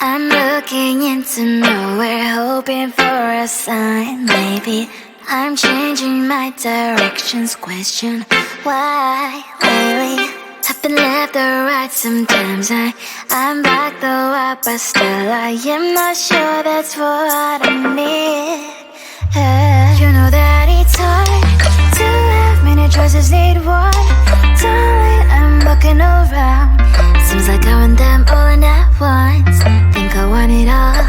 I'm looking into nowhere, hoping for a sign. Maybe I'm changing my directions. Question why lately I've been left or right. Sometimes I'm back though up, but still I am not sure that's what I need. You know that it's hard to have many choices, need one. Darling, I'm looking around. Seems like I want them all in at once. Think I want it all.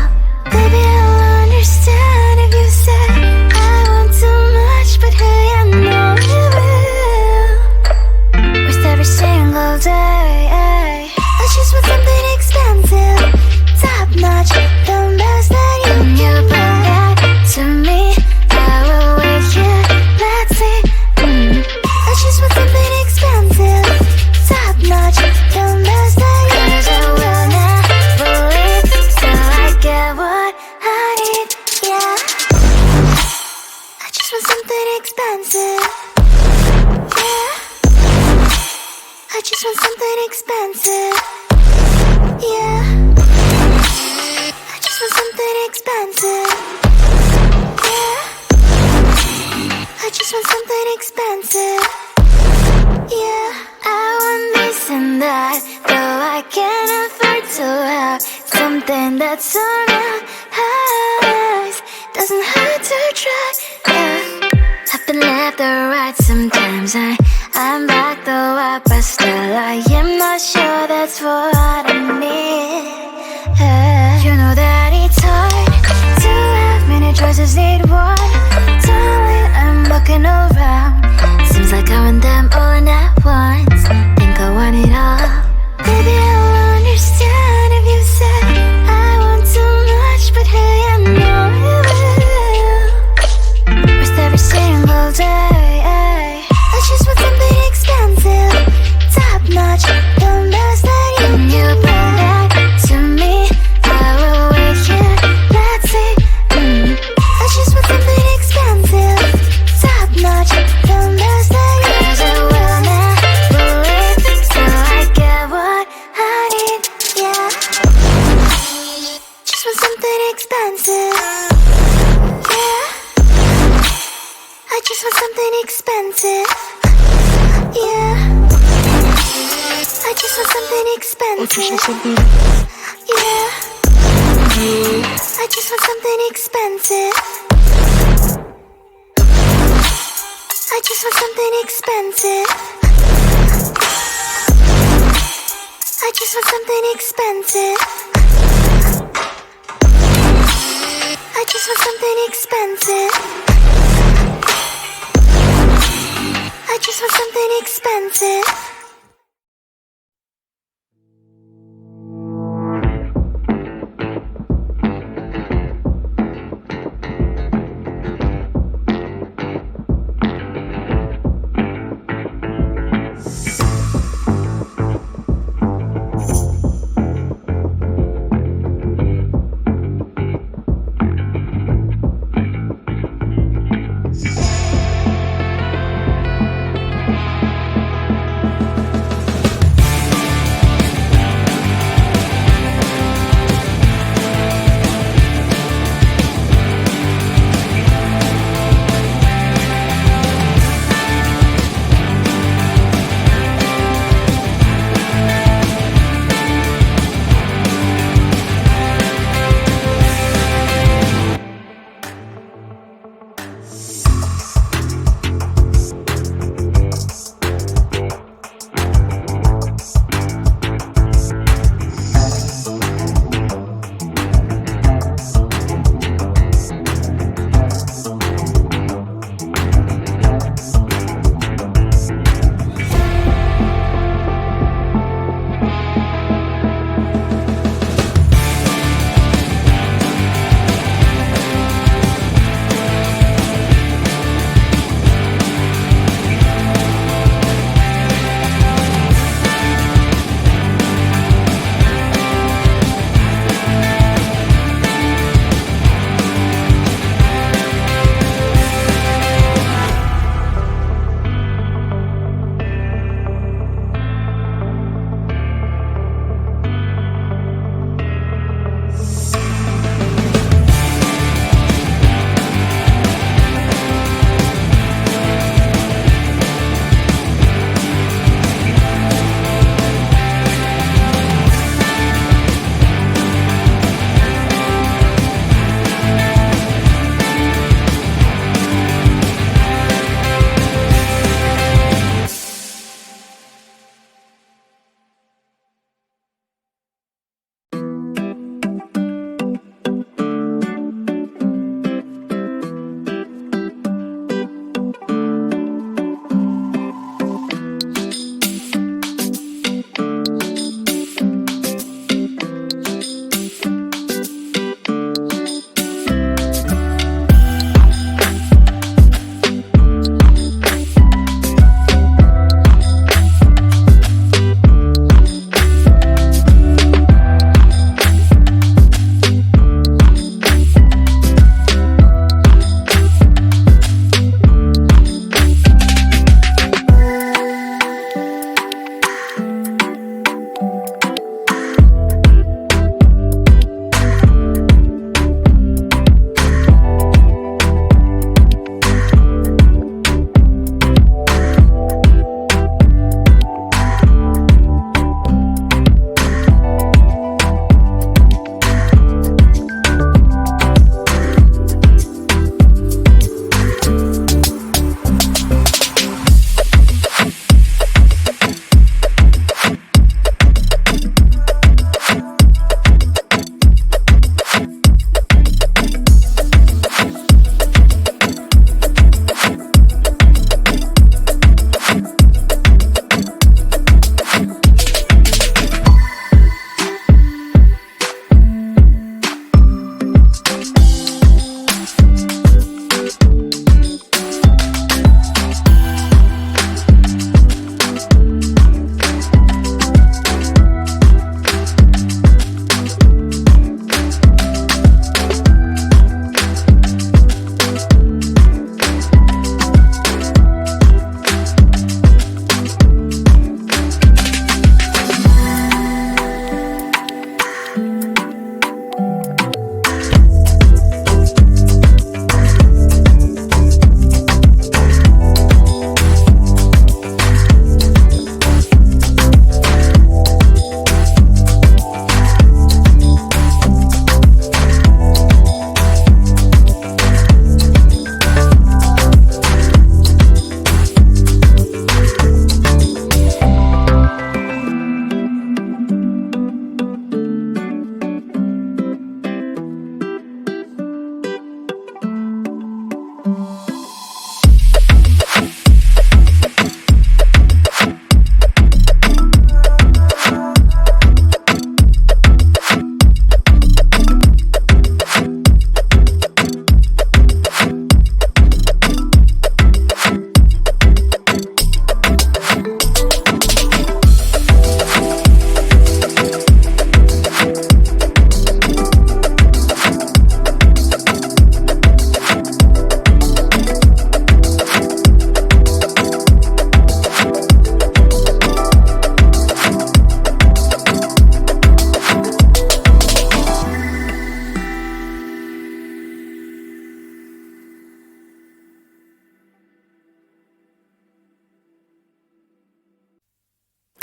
Baby, I'll understand if you say I want too much, but hey, I know you will. With every single day, I just want something expensive, top notch, the best that you can bring back to me. I will wait here, let's see. I just want something expensive, top notch, the best that you can. 'Cause I will never leave till I get what I need, yeah. I just want something expensive, yeah. I just want something expensive, yeah. I just want something expensive, yeah. I just want something expensive, yeah. I want this and that, though I can't afford to have something that's so nice. Doesn't hurt to try, yeah. I've been left or right. Sometimes I'm back though up, but still I am not sure that's what I need. You know that it's hard to have many choices, need one. Darling, I'm looking around. Seems like I want them all in at once. Think I want it all. Baby, I'll understand if you say I want too much, but hey, I know you will. With every single day, I just want something expensive, top notch, the best that you can bring back to me. I will wait here, let's see. I just want something expensive, top notch, the best that you can. 'Cause I will never leave till I get what I need, yeah. Just want something expensive, yeah. I just want something expensive, yeah. I just want something expensive, yeah. I just want something expensive. I just want something expensive. I just want something expensive. I just want something expensive. I just want something expensive.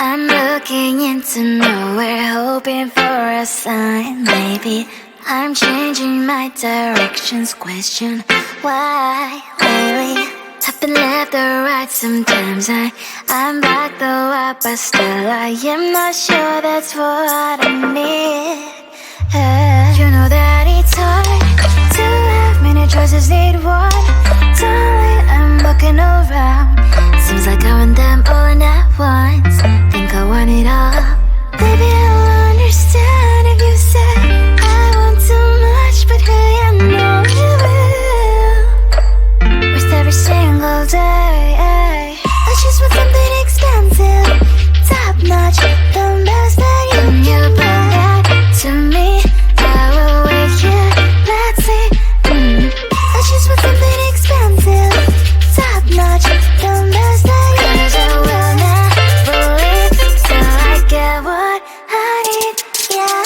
I'm looking into nowhere, hoping for a sign. Maybe I'm changing my directions. Question why lately I've been left or right. Sometimes I'm back though up, but still I am not sure that's what I need. You know that it's hard to have many choices, need one. Darling, I'm looking around. Seems like I want them all in at once. Think I want it all. Baby, I'll understand if you say I want too much, but hey, I know you will. With every single day, I just want something expensive, top notch, the best that you can bring back to me. I will wait here, let's see. I just want something expensive, top notch, the best that you can. 'Cause I will never leave till I get what I need, yeah.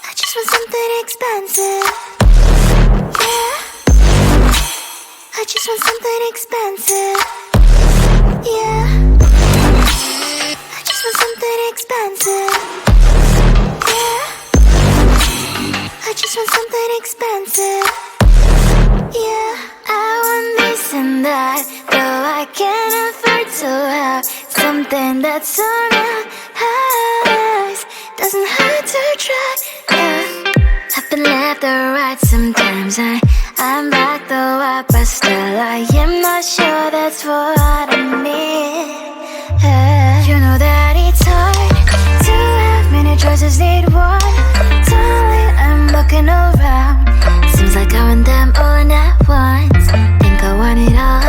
I just want something expensive, yeah. I just want something expensive, yeah. I just want something expensive, yeah. I just want something expensive, yeah. I want this and that, though I can't afford to have something that's so nice. Doesn't hurt to try, yeah. I've been left or right. Sometimes I'm back though up, but still I am not sure that's what I need. You know that it's hard to have many choices, need one. Darling, I'm looking around. Seems like I want them all in at once. Think I want it all.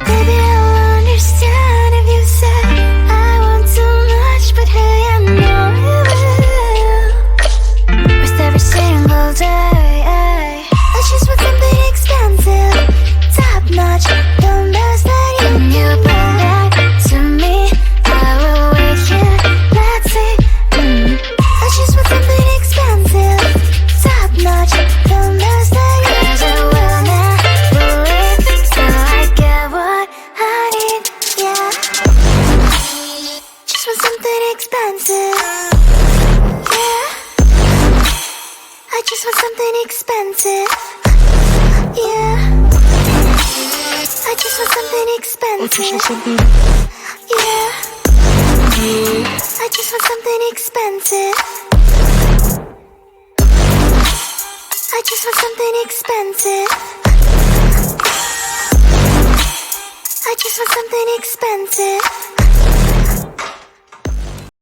Baby, I'll understand if you say I want too much, but hey, I know you will. With every single day, I just want something expensive, top notch, the best that you can bring back to me. I will wait here, let's see. I just want something expensive, top notch, the best that you can. 'Cause I will never leave till I get what I need, yeah. Just want something expensive, yeah. I just want something expensive, yeah. I just want something expensive, yeah. I just want something expensive. I just want something expensive. I just want something expensive.